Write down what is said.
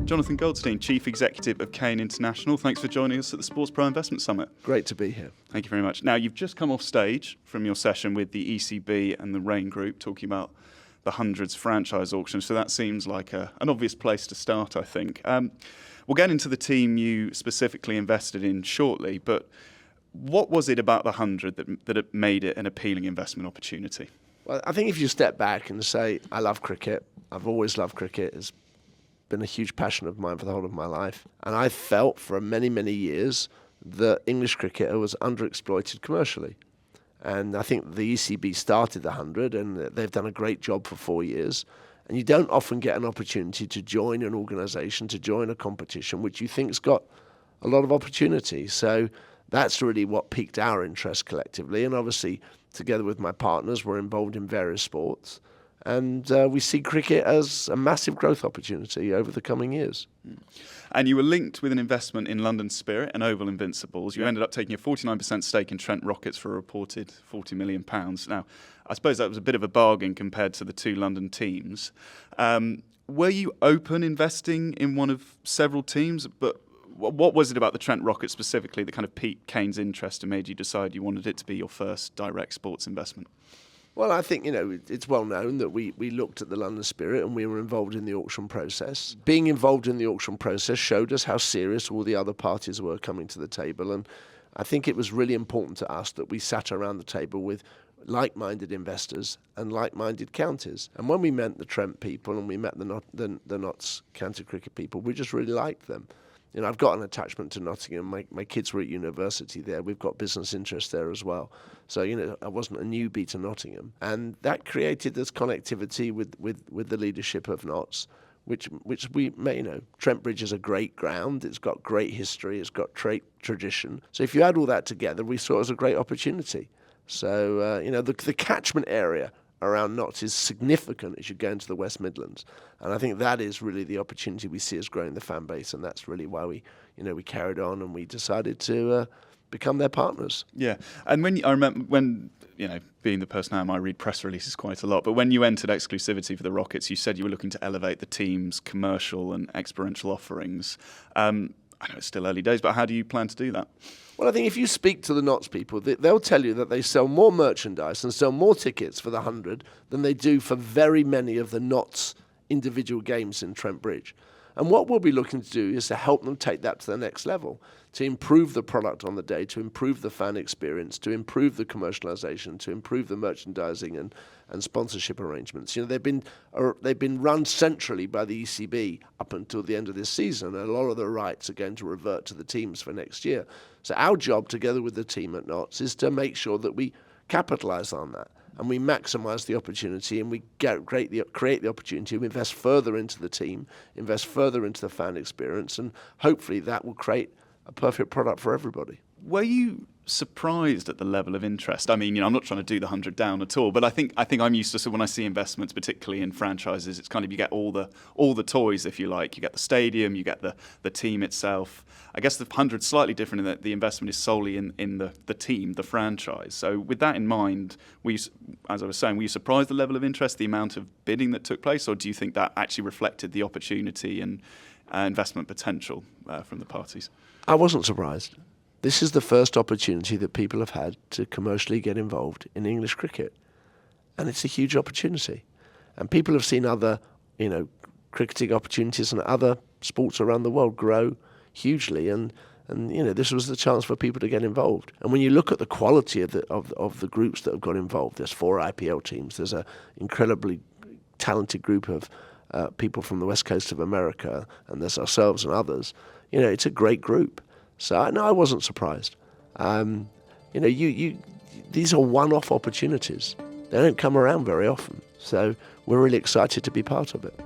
Jonathan Goldstein, Chief Executive of Cain International. Thanks for joining us at the SportsPro Investment Summit. Great to be here. Thank you very much. Now, you've just come off stage from your session with the ECB and the Rain Group, talking about the hundreds franchise auction, so that seems like an obvious place to start, I think. We'll get into the team you specifically invested in shortly, but what was it about the 100 that made it an appealing investment opportunity? Well, I think if you step back and say, I love cricket, I've always loved cricket, it's been a huge passion of mine for the whole of my life, and I felt for many, many years that English cricketer was underexploited commercially. And I think the ECB started the 100, and they've done a great job for 4 years. And you don't often get an opportunity to join an organisation, to join a competition, which you think's got a lot of opportunity. So that's really what piqued our interest collectively. And obviously, together with my partners, we're involved in various sports. And we see cricket as a massive growth opportunity over the coming years. And you were linked with an investment in London Spirit and Oval Invincibles. You ended up taking a 49% stake in Trent Rockets for a reported £40 million. Now, I suppose that was a bit of a bargain compared to the two London teams. Were you open investing in one of several teams? But what was it about the Trent Rockets specifically that kind of piqued Cain's interest and made you decide you wanted it to be your first direct sports investment? Well, I think, it's well known that we looked at the London Spirit and we were involved in the auction process. Being involved in the auction process showed us how serious all the other parties were coming to the table. And I think it was really important to us that we sat around the table with like-minded investors and like-minded counties. And when we met the Trent people and we met the Notts County Cricket people, we just really liked them. I've got an attachment to Nottingham. My kids were at university there. We've got business interests there as well. So, I wasn't a newbie to Nottingham. And that created this connectivity with the leadership of Notts, which we made, Trent Bridge is a great ground. It's got great history. It's got great tradition. So if you add all that together, we saw it as a great opportunity. So, the catchment area around Notts is significant as you go into the West Midlands. And I think that is really the opportunity we see as growing the fan base, and that's really why we carried on and we decided to become their partners. Yeah, and I remember when, being the person I am, I read press releases quite a lot, but when you entered exclusivity for the Rockets, you said you were looking to elevate the team's commercial and experiential offerings. I know it's still early days, but how do you plan to do that? Well, I think if you speak to the Notts people, they'll tell you that they sell more merchandise and sell more tickets for the 100 than they do for very many of the Notts individual games in Trent Bridge. And what we'll be looking to do is to help them take that to the next level, to improve the product on the day, to improve the fan experience, to improve the commercialization, to improve the merchandising and sponsorship arrangements. They've been run centrally by the ECB up until the end of this season, and a lot of the rights are going to revert to the teams for next year. So our job, together with the team at Notts, is to make sure that we capitalise on that and we maximise the opportunity, and we create the opportunity to invest further into the team, invest further into the fan experience, and hopefully that will create a perfect product for everybody. Were you surprised at the level of interest? I mean, I'm not trying to do the 100 down at all, but I think I'm used to, so when I see investments, particularly in franchises, it's kind of you get all the toys, if you like. You get the stadium, you get the team itself. I guess the 100's slightly different in that the investment is solely in the team, the franchise. So with that in mind, as I was saying, were you surprised at the level of interest, the amount of bidding that took place, or do you think that actually reflected the opportunity and investment potential from the parties? I wasn't surprised. This is the first opportunity that people have had to commercially get involved in English cricket. And it's a huge opportunity. And people have seen other, cricketing opportunities and other sports around the world grow hugely. And this was the chance for people to get involved. And when you look at the quality of the groups that have got involved, there's 4 IPL teams. There's an incredibly talented group of people from the west coast of America, and there's ourselves and others. It's a great group. So no, I wasn't surprised. These are one-off opportunities. They don't come around very often. So we're really excited to be part of it.